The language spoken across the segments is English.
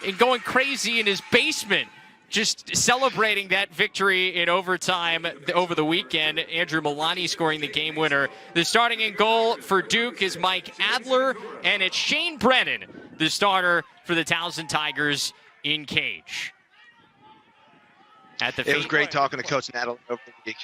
and going crazy in his basement, just celebrating that victory in overtime over the weekend. Andrew Milani scoring the game winner. The starting in goal for Duke is Mike Adler, and it's Shane Brennan, the starter for the Towson Tigers in cage. It was great talking to Coach Nadal over the week.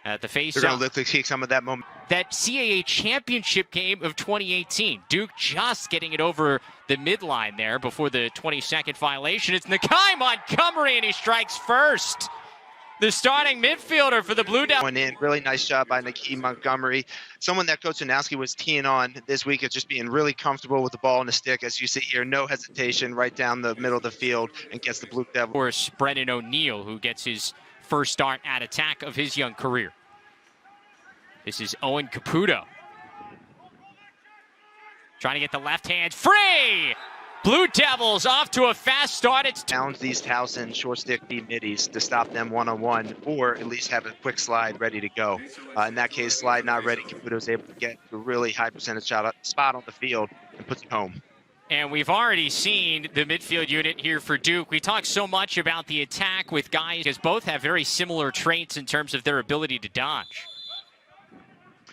At the face, they're going to look to keep some of that moment. That CAA championship game of 2018. Duke just getting it over the midline there before the 22nd violation. It's Nakai Montgomery, and he strikes first. The starting midfielder for the Blue Devils. Went in. Really nice job by Nakai Montgomery. Someone that Coach Janowski was keying on this week is just being really comfortable with the ball and the stick. As you see here, no hesitation right down the middle of the field and gets the Blue Devils. Of course, Brendan O'Neill, who gets his first start at attack of his young career. This is Owen Caputo. Trying to get the left hand free! Blue Devils off to a fast start. It's challenge these Towson short stick D middies to stop them one-on-one, or at least have a quick slide ready to go. In that case, slide not ready, Caputo's able to get a really high percentage spot on the field and puts it home. And we've already seen the midfield unit here for Duke. We talk so much about the attack with guys because both have very similar traits in terms of their ability to dodge.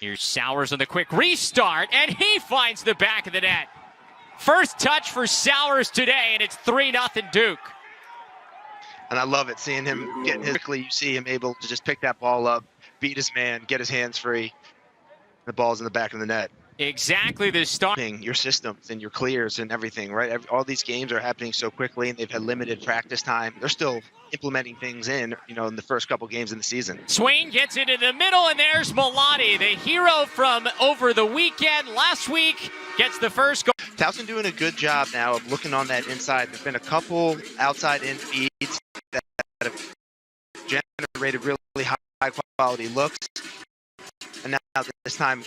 Here's Sowers on the quick restart, and he finds the back of the net. First touch for Sowers today, and it's 3-0 Duke. And I love it, seeing him getting his quickly. You see him able to just pick that ball up, beat his man, get his hands free. The ball's in the back of the net. Exactly the start. Your systems and your clears and everything, right? All these games are happening so quickly, and they've had limited practice time. They're still implementing things in the first couple games in the season. Swain gets it in the middle, and there's Milani, the hero from over the weekend. Last week, gets the first goal. Towson doing a good job now of looking on that inside. There's been a couple outside in feeds that have generated really high quality looks. And now this time,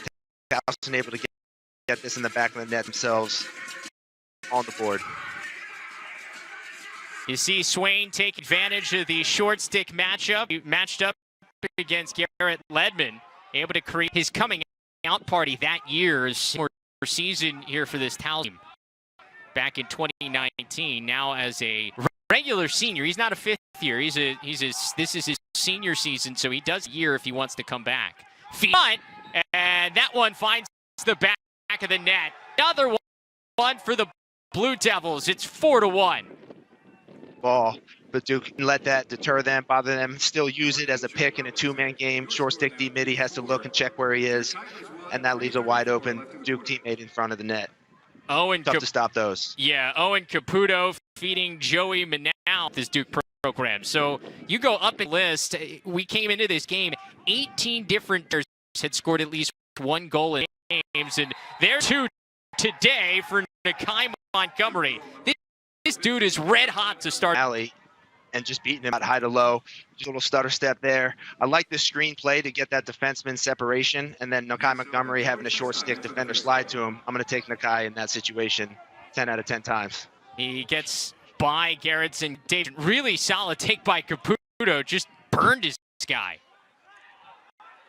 Towson able to get this in the back of the net themselves on the board. You see Swain take advantage of the short stick matchup. He matched up against Garrett Ledman, able to create his coming out party that year's season here for this Towson team. Back in 2019, now as a regular senior. He's not a fifth year. This is his senior season, so he does a year if he wants to come back. And that one finds the back of the net. Another one for the Blue Devils. It's 4-1. Ball, but Duke can let that deter them, bother them, still use it as a pick in a two-man game. Short stick D midi has to look and check where he is, and that leaves a wide open Duke teammate in front of the net. Tough to stop those. Yeah, Owen Caputo feeding Joey Manal this Duke program. So you go up in list. We came into this game, 18 different players had scored at least one goal in games, and there's two today for Nakai Montgomery. This dude is red hot to start. Alley and just beating him at high to low. Just a little stutter step there. I like this screen play to get that defenseman separation, and then Nakai Montgomery having a short stick defender slide to him. I'm going to take Nakai in that situation 10 out of 10 times. He gets by Garrettson. David, really solid take by Caputo. Just burned his guy.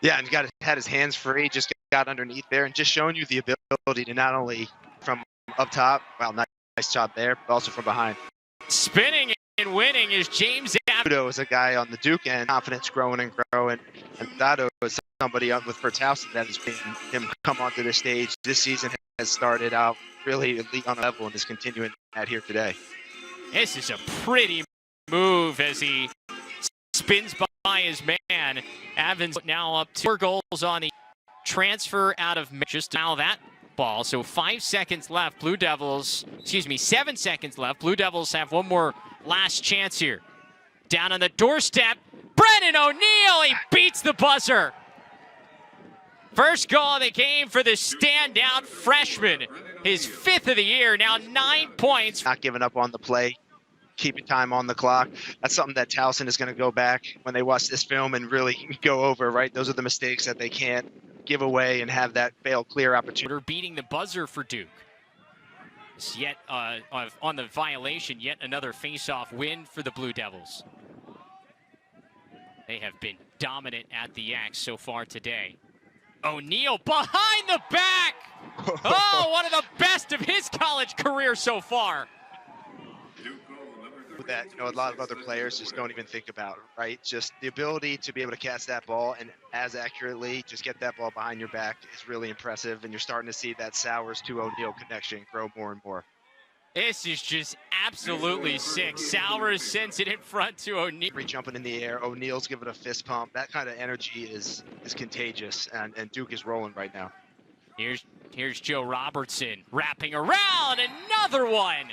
Yeah, and had his hands free, just got underneath there, and just showing you the ability to not only from up top, well, nice job there, but also from behind. Spinning and winning is James Caputo is a guy on the Duke end, confidence growing and growing, and Dado is somebody up for Towson that has been him come onto the stage. This season has started out really elite on a level and is continuing that here today. This is a pretty move as he spins by his man. Evans now up to 4 goals on the transfer out of just now that ball. So 5 seconds left. 7 seconds left. Blue Devils have one more last chance here. Down on the doorstep, Brendan O'Neill, he beats the buzzer. First goal of the game for the standout freshman. His 5th of the year, now 9 points. Not giving up on the play, keeping time on the clock. That's something that Towson is going to go back when they watch this film and really go over, right? Those are the mistakes that they can't give away and have that fail clear opportunity. Beating the buzzer for Duke. Yet on the violation, yet another face-off win for the Blue Devils. They have been dominant at the X so far today. O'Neill behind the back! Oh, one of the best of his college career so far. that a lot of other players just don't even think about, right? Just the ability to be able to catch that ball and as accurately just get that ball behind your back is really impressive, and you're starting to see that Sowers to O'Neal connection grow more and more. This is just absolutely sick. Sowers sends it in front to O'Neal. Jumping in the air, O'Neal's giving a fist pump. That kind of energy is contagious, and Duke is rolling right now. Here's Joe Robertson wrapping around, another one.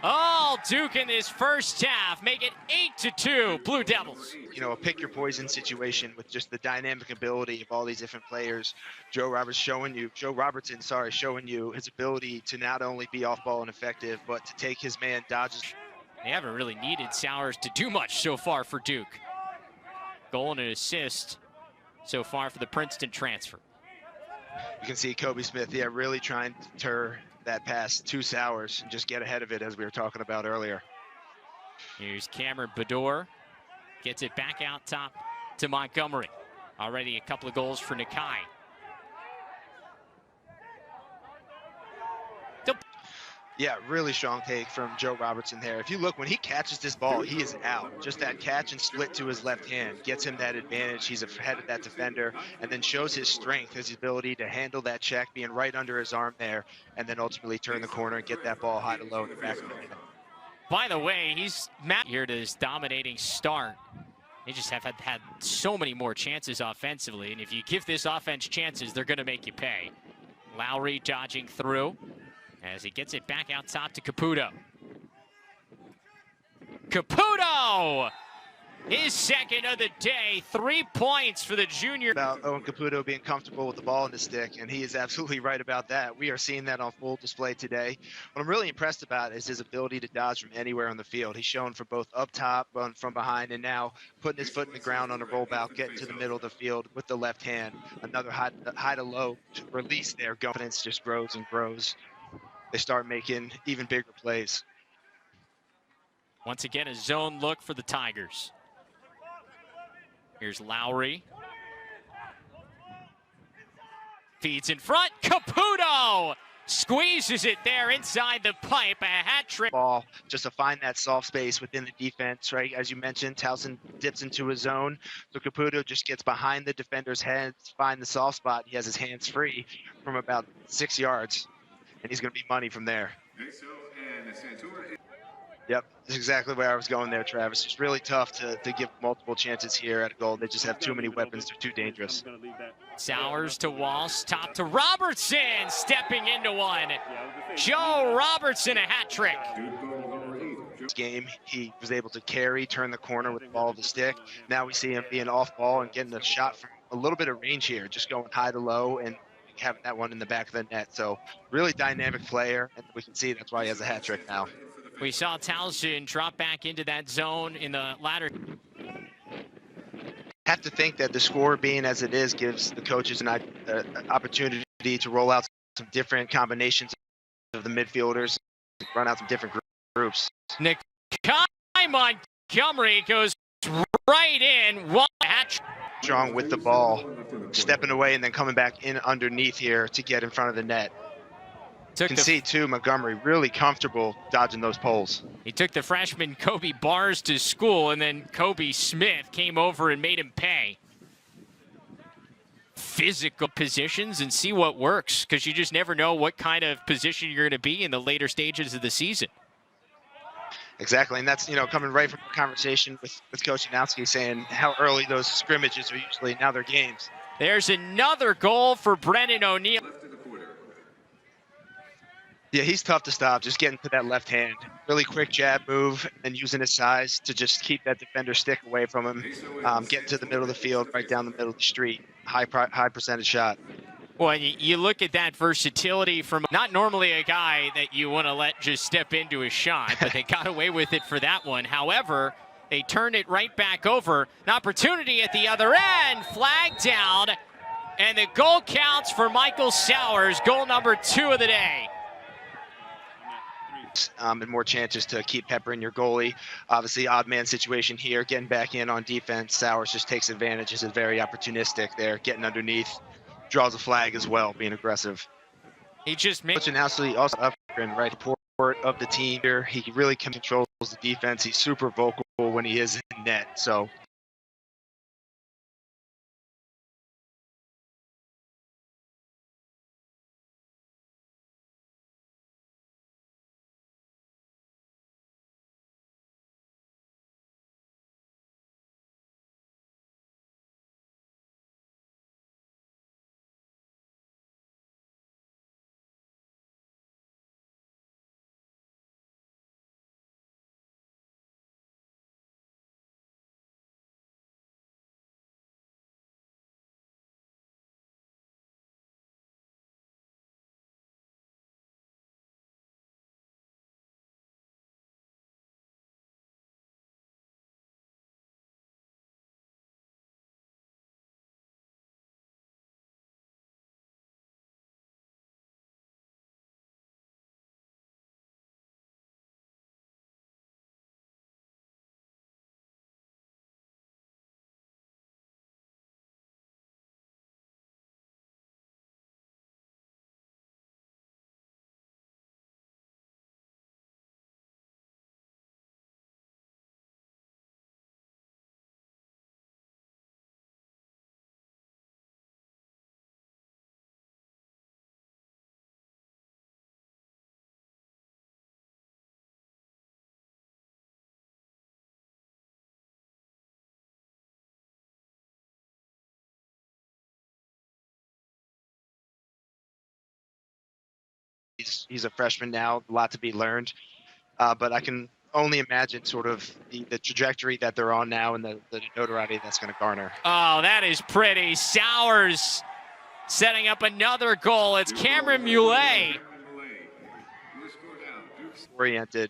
Oh, Duke in this first half make it 8-2 Blue Devils. A pick your poison situation with just the dynamic ability of all these different players. Joe Robertson showing you his ability to not only be off ball and effective, but to take his man dodges. They haven't really needed Sowers to do much so far for Duke. Goal and an assist so far for the Princeton transfer. You can see Kobe Smith, really trying to deter that pass to Sowers and just get ahead of it, as we were talking about earlier. Here's Cameron Bador. Gets it back out top to Montgomery. Already a couple of goals for Nakai. Yeah, really strong take from Joe Robertson there. If you look, when he catches this ball, he is out. Just that catch and split to his left hand gets him that advantage. He's ahead of that defender, and then shows his strength, his ability to handle that check, being right under his arm there, and then ultimately turn the corner and get that ball high to low in the back of the net. By the way, he's here to his dominating start. They just have had so many more chances offensively, and if you give this offense chances, they're going to make you pay. Lowry dodging through as he gets it back out top to Caputo. Caputo! His second of the day, 3 points for the junior. About Owen Caputo being comfortable with the ball in the stick, and he is absolutely right about that. We are seeing that on full display today. What I'm really impressed about is his ability to dodge from anywhere on the field. He's shown from both up top, from behind, and now putting his foot in the ground on a rollback, getting to the middle of the field with the left hand. Another high to low release there. Confidence just grows and grows. They start making even bigger plays. Once again, a zone look for the Tigers. Here's Lowry. Feeds in front. Caputo squeezes it there inside the pipe. A hat trick. Ball just to find that soft space within the defense, right? As you mentioned, Towson dips into his zone. So Caputo just gets behind the defender's head, find the soft spot. He has his hands free from about 6 yards. And he's going to be money from there. Yep, that's exactly where I was going there, Travis. It's really tough to give multiple chances here at a goal. They just have too many weapons. They're too dangerous. Sowers to Walsh, top to Robertson, stepping into one. Joe Robertson, a hat trick. This game, he was able to turn the corner with the ball of the stick. Now we see him being off ball and getting a shot from a little bit of range here, just going high to low and having that one in the back of the net. So really dynamic player, and we can see that's why he has a hat trick now. We saw Towson drop back into that zone in the latter. Have to think that the score being as it is gives the coaches an opportunity to roll out some different combinations of the midfielders, run out some different groups. Nakai Montgomery goes right in. One hat trick. Strong with the ball, stepping away and then coming back in underneath here to get in front of the net. You can see, too, Montgomery really comfortable dodging those poles. He took the freshman Kobe Bars to school, and then Kobe Smith came over and made him pay. Physical positions and see what works, because you just never know what kind of position you're going to be in the later stages of the season. Exactly, and that's, coming right from the conversation with Coach Janowski saying how early those scrimmages are usually, now they're games. There's another goal for Brennan O'Neal. Yeah, he's tough to stop, just getting to that left hand. Really quick jab move and using his size to just keep that defender stick away from him. Getting to the middle of the field, right down the middle of the street. High percentage shot. Well, you look at that versatility from not normally a guy that you want to let just step into a shot, but they got away with it for that one. However, they turned it right back over. An opportunity at the other end, flag down, and the goal counts for Michael Sowers, goal number 2 of the day. And more chances to keep peppering your goalie. Obviously, odd man situation here, getting back in on defense. Sowers just takes advantage. Is very opportunistic there, getting underneath. Draws a flag as well, being aggressive. He just made also up and right support of the team here. He really can control the defense. He's super vocal when he is in net. So he's a freshman now, a lot to be learned. But I can only imagine sort of the trajectory that they're on now and the notoriety that's going to garner. Oh, that is pretty. Sowers setting up another goal. It's Cameron Muley. Oriented,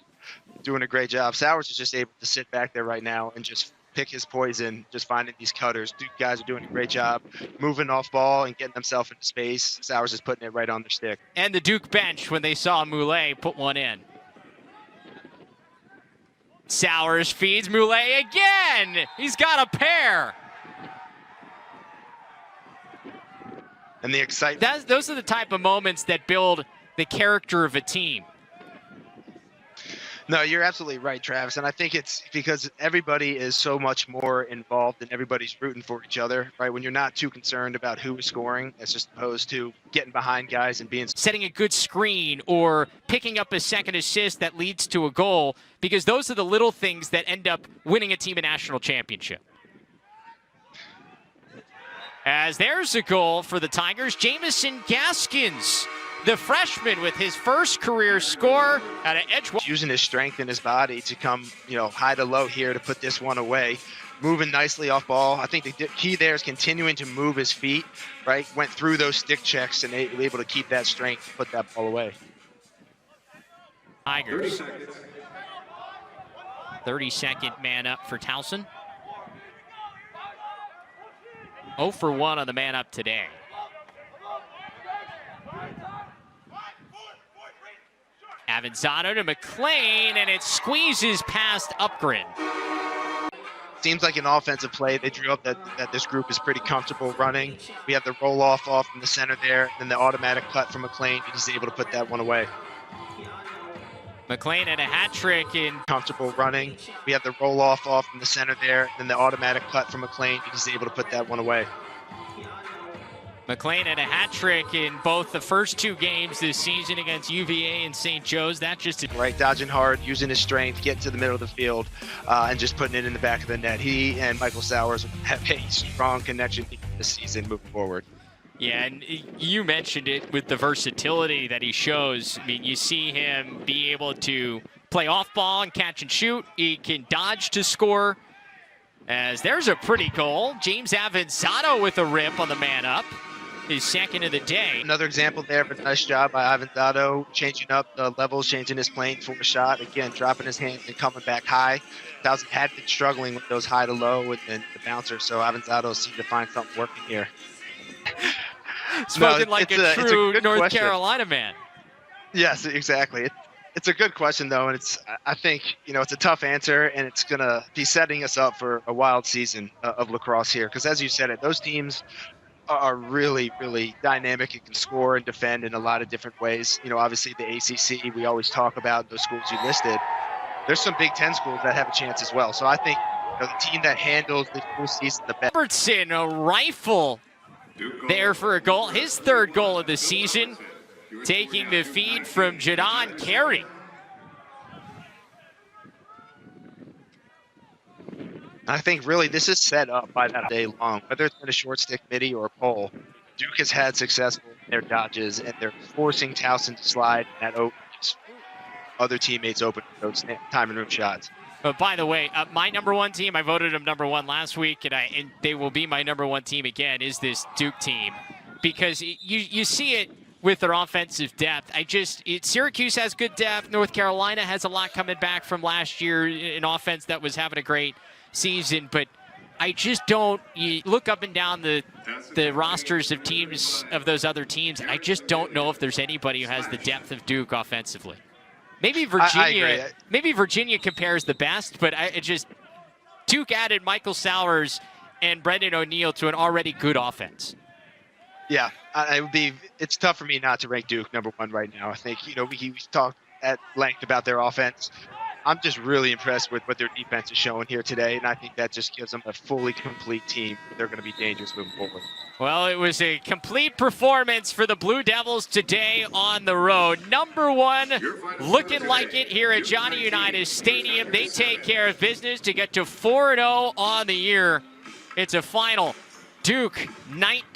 doing a great job. Sowers is just able to sit back there right now and just pick his poison, just finding these cutters. Duke guys are doing a great job moving off ball and getting themselves into space. Sowers is putting it right on their stick. And the Duke bench, when they saw Muley put one in. Sowers feeds Muley again. He's got a pair. And the excitement. Those are the type of moments that build the character of a team. No, you're absolutely right, Travis. And I think it's because everybody is so much more involved and everybody's rooting for each other, right? When you're not too concerned about who is scoring, as just opposed to getting behind guys and being setting a good screen or picking up a second assist that leads to a goal, because those are the little things that end up winning a team a national championship. As there's a goal for the Tigers, Jamison Gaskins, the freshman, with his first career score out of Edgewater. Using his strength in his body to come, high to low here to put this one away. Moving nicely off ball. I think the key there is continuing to move his feet, right? Went through those stick checks and able to keep that strength, put that ball away. Tigers. 32nd man up for Towson. 0 for 1 on the man up today. Avanzado to McLean, and it squeezes past Upgren. Seems like an offensive play. They drew up that this group is pretty comfortable running. We have the roll-off from the center there, then the automatic cut from McLean, and he's able to put that one away. McLean had a hat trick in comfortable running. We have the roll-off from the center there, then the automatic cut from McLean, and he's able to put that one away. McLean had a hat trick in both the first two games this season against UVA and St. Joe's. That just right, dodging hard, using his strength, getting to the middle of the field, and just putting it in the back of the net. He and Michael Sowers have a strong connection this season moving forward. Yeah, and you mentioned it with the versatility that he shows. I mean, you see him be able to play off ball and catch and shoot. He can dodge to score. As there's a pretty goal. James Avanzado with a rip on the man up. His second of the day. Another example there of a nice job by Avanzado, changing up the levels, changing his plane for a shot. Again, dropping his hands and coming back high. Towson had been struggling with those high to low and the bouncer, so Avanzado seemed to find something working here. Spoken like a true North Carolina man. Yes, exactly. It's a good question, though, and I think it's a tough answer, and it's going to be setting us up for a wild season of lacrosse here. Because as you said those teams are really, really dynamic and can score and defend in a lot of different ways. Obviously the ACC we always talk about, those schools you listed. there's some Big Ten schools that have a chance as well. So I think the team that handles the full season the best. Robertson, a rifle there for a goal. His third goal of the season, taking the feed from Jadon Carey. I think really this is set up by that day long, whether it's been a short stick midi or a pole. Duke has had success in their dodges, and they're forcing Towson to slide and other teammates open for those time and room shots. But by the way, my number one team, I voted them number one last week, and they will be my number one team again, is this Duke team. Because you see it with their offensive depth. Syracuse has good depth. North Carolina has a lot coming back from last year, an offense that was having a great season. But I just don't, you look up and down the rosters of teams, of those other teams, I just don't know if there's anybody who has the depth of Duke offensively. Maybe Virginia. Maybe Virginia compares the best, but Duke added Michael Sowers and Brendan O'Neill to an already good offense. Yeah, it's tough for me not to rank Duke number one right now. I think we talked at length about their offense. I'm just really impressed with what their defense is showing here today, and I think that just gives them a fully complete team. They're going to be dangerous moving forward. Well, it was a complete performance for the Blue Devils today on the road. Number one, looking like it here at Johnny Unitas Stadium. They take care of business to get to 4-0 on the year. It's a final. Duke 19.